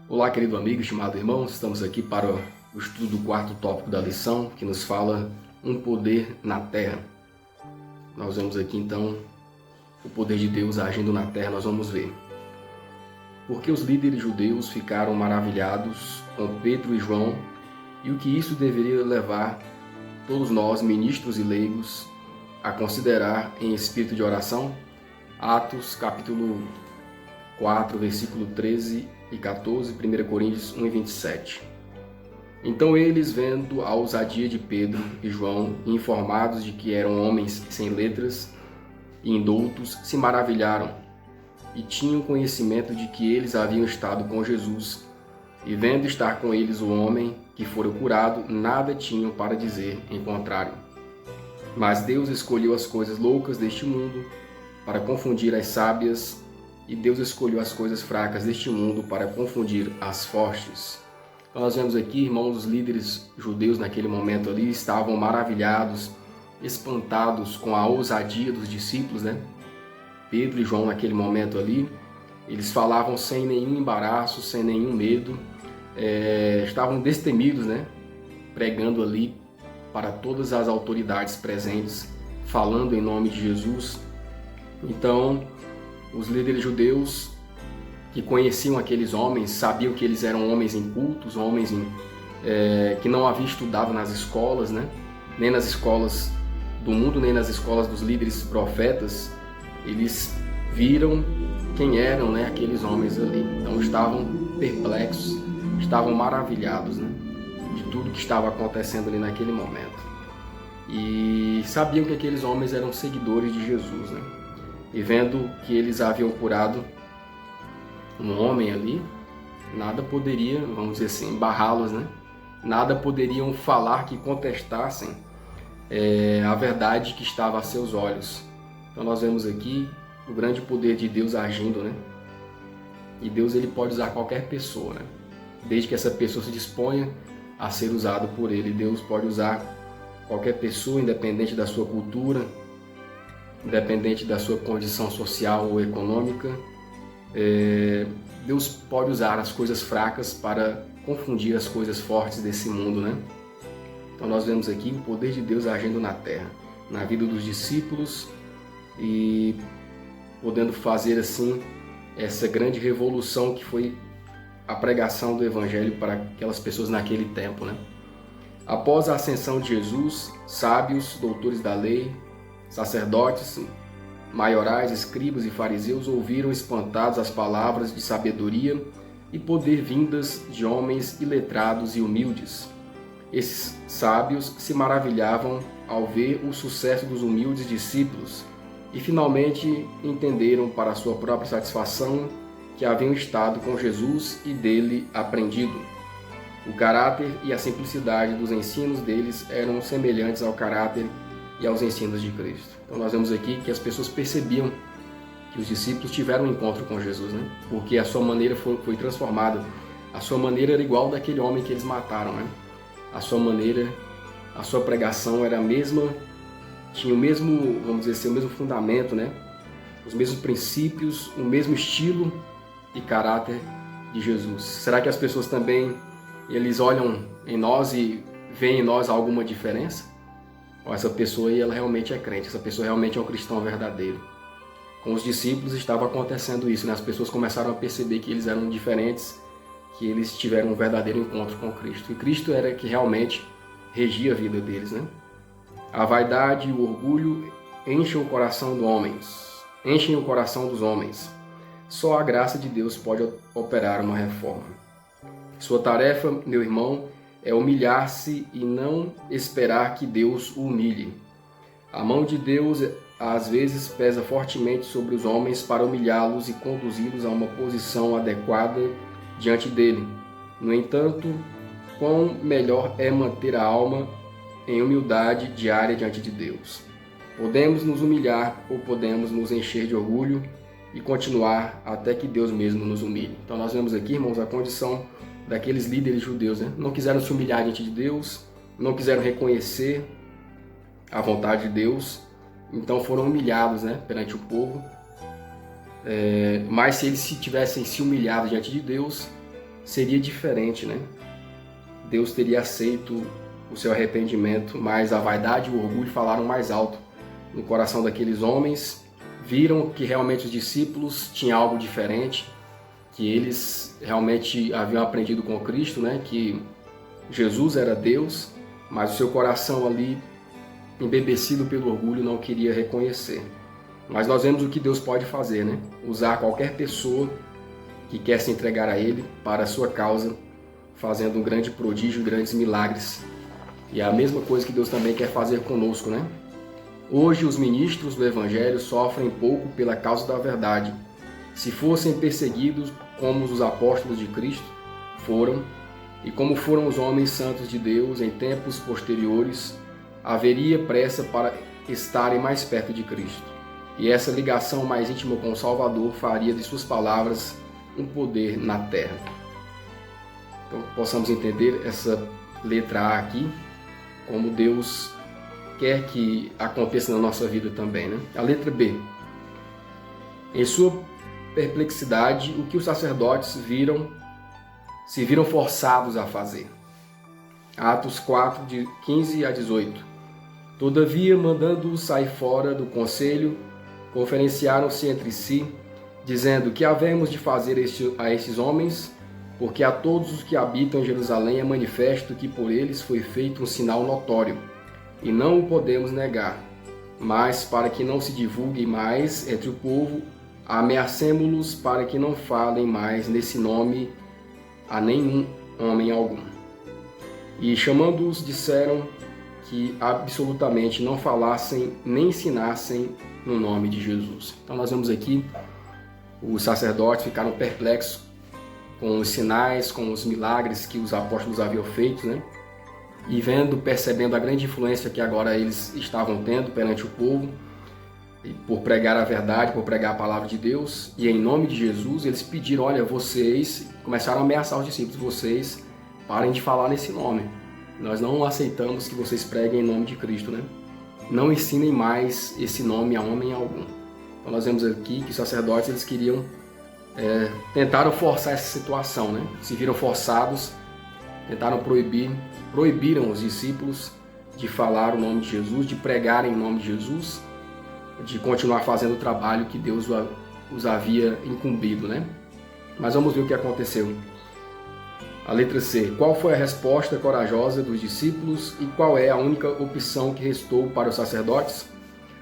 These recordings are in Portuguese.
Olá, querido amigo, estimado irmão, estamos aqui para o estudo do quarto tópico da lição, que nos fala um poder na terra. Nós vemos aqui então o poder de Deus agindo na terra, nós vamos ver. Porque os líderes judeus ficaram maravilhados com Pedro e João e o que isso deveria levar todos nós, ministros e leigos, a considerar em espírito de oração? Atos capítulo 4, versículo 13 e 14, 1 Coríntios 1 e 27. Então eles, vendo a ousadia de Pedro e João, informados de que eram homens sem letras e indoutos, se maravilharam e tinham conhecimento de que eles haviam estado com Jesus, e vendo estar com eles o homem que fora curado, nada tinham para dizer em contrário. Mas Deus escolheu as coisas loucas deste mundo para confundir as sábias, e Deus escolheu as coisas fracas deste mundo para confundir as fortes. Então nós vemos aqui, irmãos, os líderes judeus naquele momento ali estavam maravilhados, espantados com a ousadia dos discípulos, né? Pedro e João naquele momento ali, eles falavam sem nenhum embaraço, sem nenhum medo, estavam destemidos, né? Pregando ali para todas as autoridades presentes, falando em nome de Jesus. Então, os líderes judeus que conheciam aqueles homens, sabiam que eles eram homens incultos, homens que não haviam estudado nas escolas, né? Nem nas escolas do mundo, nem nas escolas dos líderes profetas. Eles viram quem eram, né, aqueles homens ali. Então estavam perplexos, estavam maravilhados, né, de tudo que estava acontecendo ali naquele momento. E sabiam que aqueles homens eram seguidores de Jesus, né? E vendo que eles haviam curado um homem ali, nada poderia, vamos dizer assim, barrá-los, né? Nada poderiam falar que contestassem a verdade que estava a seus olhos. Então nós vemos aqui o grande poder de Deus agindo, né? E Deus, ele pode usar qualquer pessoa, né? Desde que essa pessoa se disponha a ser usado por ele. Deus pode usar qualquer pessoa, independente da sua cultura, independente da sua condição social ou econômica. Deus pode usar as coisas fracas para confundir as coisas fortes desse mundo, né? Então nós vemos aqui o poder de Deus agindo na terra, na vida dos discípulos, e podendo fazer assim essa grande revolução que foi a pregação do Evangelho para aquelas pessoas naquele tempo, né? Após a ascensão de Jesus, sábios, doutores da lei, sacerdotes, maiorais, escribas e fariseus ouviram espantados as palavras de sabedoria e poder vindas de homens iletrados e humildes. Esses sábios se maravilhavam ao ver o sucesso dos humildes discípulos e finalmente entenderam para sua própria satisfação que haviam estado com Jesus e dele aprendido. O caráter e a simplicidade dos ensinos deles eram semelhantes ao caráter e aos ensinos de Cristo. Então nós vemos aqui que as pessoas percebiam que os discípulos tiveram um encontro com Jesus, né? Porque a sua maneira foi transformada. A sua maneira era igual daquele homem que eles mataram, né? A sua maneira, a sua pregação era a mesma, tinha o mesmo, vamos dizer assim, o mesmo fundamento, né? Os mesmos princípios, o mesmo estilo e caráter de Jesus. Será que as pessoas também, eles olham em nós e veem em nós alguma diferença? Ou essa pessoa aí, ela realmente é crente, essa pessoa realmente é um cristão verdadeiro? Com os discípulos estava acontecendo isso, né? As pessoas começaram a perceber que eles eram diferentes, que eles tiveram um verdadeiro encontro com Cristo. E Cristo era que realmente regia a vida deles, né? A vaidade e o orgulho enchem o coração dos homens. Só a graça de Deus pode operar uma reforma. Sua tarefa, meu irmão, é humilhar-se e não esperar que Deus o humilhe. A mão de Deus às vezes pesa fortemente sobre os homens para humilhá-los e conduzi-los a uma posição adequada diante dele. No entanto, quão melhor é manter a alma em humildade diária diante de Deus. Podemos nos humilhar ou podemos nos encher de orgulho e continuar até que Deus mesmo nos humilhe. Então nós vemos aqui, irmãos, a condição daqueles líderes judeus, né? Não quiseram se humilhar diante de Deus, não quiseram reconhecer a vontade de Deus, então foram humilhados, né, perante o povo. Mas se eles tivessem se humilhado diante de Deus, seria diferente, né? Deus teria aceito o seu arrependimento, mas a vaidade e o orgulho falaram mais alto no coração daqueles homens, viram que realmente os discípulos tinham algo diferente, que eles realmente haviam aprendido com Cristo, né? Que Jesus era Deus, mas o seu coração ali, embebecido pelo orgulho, não queria reconhecer. Mas nós vemos o que Deus pode fazer, né? Usar qualquer pessoa que quer se entregar a Ele para a sua causa, fazendo um grande prodígio, grandes milagres. E é a mesma coisa que Deus também quer fazer conosco, né? Hoje os ministros do Evangelho sofrem pouco pela causa da verdade. Se fossem perseguidos como os apóstolos de Cristo foram, e como foram os homens santos de Deus em tempos posteriores, haveria pressa para estarem mais perto de Cristo. E essa ligação mais íntima com o Salvador faria de suas palavras um poder na terra. Então, possamos entender essa letra A aqui, como Deus quer que aconteça na nossa vida também, né? A letra B. Em sua perplexidade, o que os sacerdotes se viram forçados a fazer. Atos 4, de 15 a 18. Todavia, mandando-os sair fora do conselho, conferenciaram-se entre si, dizendo: que havemos de fazer a estes homens? Porque a todos os que habitam em Jerusalém é manifesto que por eles foi feito um sinal notório, e não o podemos negar. Mas, para que não se divulgue mais entre o povo, ameacemo-los para que não falem mais nesse nome a nenhum homem algum. E chamando-os, disseram que absolutamente não falassem nem ensinassem no nome de Jesus. Então nós vemos aqui, os sacerdotes ficaram perplexos com os sinais, com os milagres que os apóstolos haviam feito, né? E percebendo a grande influência que agora eles estavam tendo perante o povo, por pregar a verdade, por pregar a palavra de Deus, e em nome de Jesus, eles pediram: olha, vocês, começaram a ameaçar os discípulos, vocês parem de falar nesse nome. Nós não aceitamos que vocês preguem em nome de Cristo, né? Não ensinem mais esse nome a homem algum. Então nós vemos aqui que os sacerdotes, eles queriam, tentaram forçar essa situação, né? Se viram forçados, tentaram proibiram os discípulos de falar o nome de Jesus, de pregar em nome de Jesus, de continuar fazendo o trabalho que Deus os havia incumbido, né? Mas vamos ver o que aconteceu. A letra C. Qual foi a resposta corajosa dos discípulos e qual é a única opção que restou para os sacerdotes?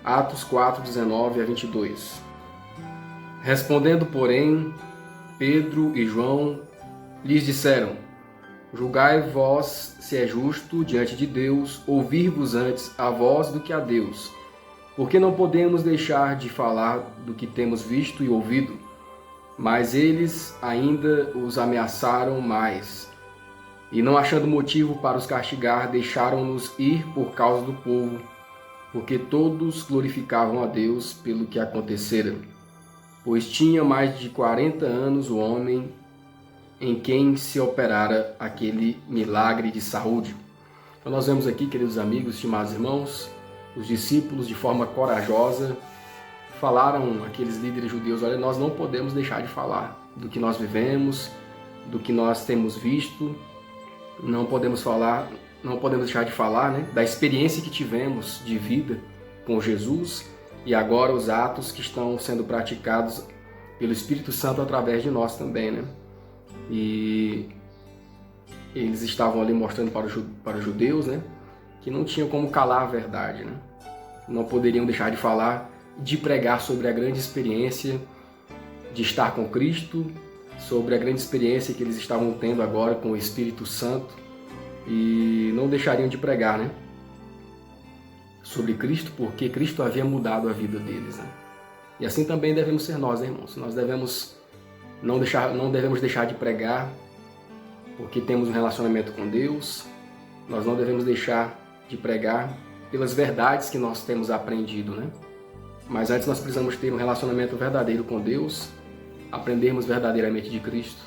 Atos 4, 19 a 22. Respondendo, porém, Pedro e João lhes disseram: julgai vós se é justo diante de Deus ouvir-vos antes a vós do que a Deus, porque não podemos deixar de falar do que temos visto e ouvido. Mas eles ainda os ameaçaram mais, e não achando motivo para os castigar, deixaram-nos ir por causa do povo, porque todos glorificavam a Deus pelo que acontecera. Pois tinha mais de 40 anos o homem em quem se operara aquele milagre de saúde. Então nós vemos aqui, queridos amigos, estimados irmãos, os discípulos de forma corajosa falaram àqueles líderes judeus: olha, nós não podemos deixar de falar do que nós vivemos, do que nós temos visto, não podemos deixar de falar, né, da experiência que tivemos de vida com Jesus e agora os atos que estão sendo praticados pelo Espírito Santo através de nós também, né? E eles estavam ali mostrando para os judeus, né, que não tinham como calar a verdade, né? Não poderiam deixar de falar, de pregar sobre a grande experiência de estar com Cristo, sobre a grande experiência que eles estavam tendo agora com o Espírito Santo, e não deixariam de pregar, né, sobre Cristo, porque Cristo havia mudado a vida deles, né? E assim também devemos ser nós, né, irmãos? Nós não devemos deixar de pregar porque temos um relacionamento com Deus. Nós não devemos deixar de pregar pelas verdades que nós temos aprendido, né? Mas antes nós precisamos ter um relacionamento verdadeiro com Deus, aprendermos verdadeiramente de Cristo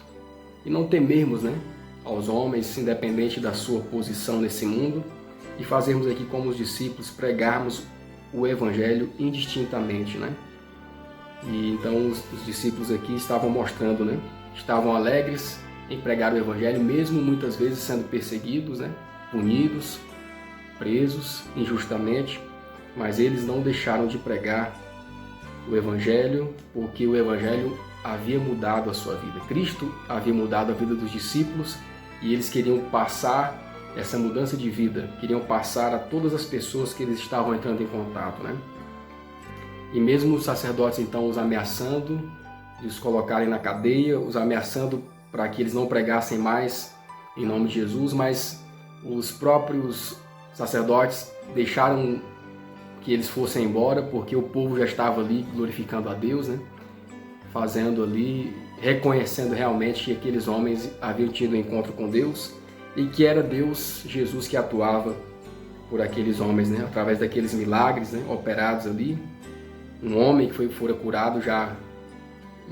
e não temermos, né, aos homens, independente da sua posição nesse mundo, e fazermos aqui como os discípulos, pregarmos o Evangelho indistintamente, né? E então os discípulos aqui estavam mostrando, né, estavam alegres em pregar o Evangelho, mesmo muitas vezes sendo perseguidos, né? Punidos, presos injustamente, mas eles não deixaram de pregar o Evangelho, porque o Evangelho havia mudado a sua vida. Cristo havia mudado a vida dos discípulos e eles queriam passar essa mudança de vida, queriam passar a todas as pessoas que eles estavam entrando em contato, né? E mesmo os sacerdotes então os ameaçando de os colocarem na cadeia, os ameaçando para que eles não pregassem mais em nome de Jesus, mas os próprios sacerdotes deixaram que eles fossem embora, porque o povo já estava ali glorificando a Deus, né? Fazendo ali, reconhecendo realmente que aqueles homens haviam tido um encontro com Deus e que era Deus, Jesus, que atuava por aqueles homens, né? Através daqueles milagres, né? Operados ali. Um homem que fora curado já,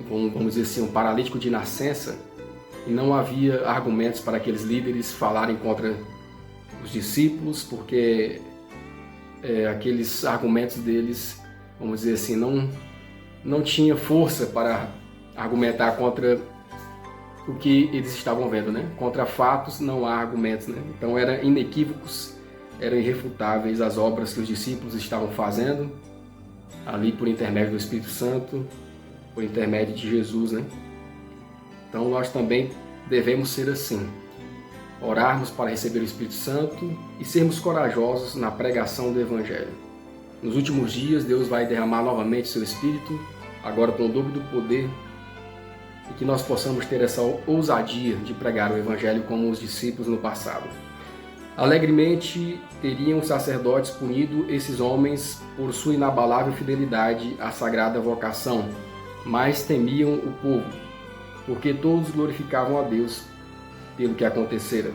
vamos dizer assim, um paralítico de nascença, e não havia argumentos para aqueles líderes falarem contra os discípulos, porque aqueles argumentos deles, vamos dizer assim, não tinha força para argumentar contra o que eles estavam vendo, né? Contra fatos não há argumentos, né? Então eram inequívocos, eram irrefutáveis as obras que os discípulos estavam fazendo ali por intermédio do Espírito Santo, por intermédio de Jesus, né? Então nós também devemos ser assim, orarmos para receber o Espírito Santo e sermos corajosos na pregação do Evangelho. Nos últimos dias Deus vai derramar novamente seu Espírito, agora com o dobro do poder, e que nós possamos ter essa ousadia de pregar o Evangelho como os discípulos no passado. Alegremente teriam os sacerdotes punido esses homens por sua inabalável fidelidade à sagrada vocação, mas temiam o povo, porque todos glorificavam a Deus pelo que acontecera.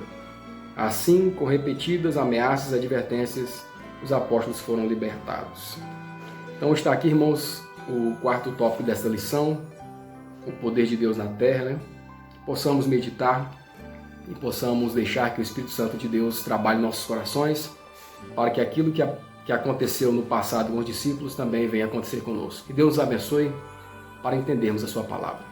Assim, com repetidas ameaças e advertências, os apóstolos foram libertados. Então está aqui, irmãos, o quarto tópico desta lição, o poder de Deus na terra, né? Possamos meditar e possamos deixar que o Espírito Santo de Deus trabalhe em nossos corações, para que aquilo que aconteceu no passado com os discípulos também venha acontecer conosco. Que Deus nos abençoe para entendermos a sua palavra.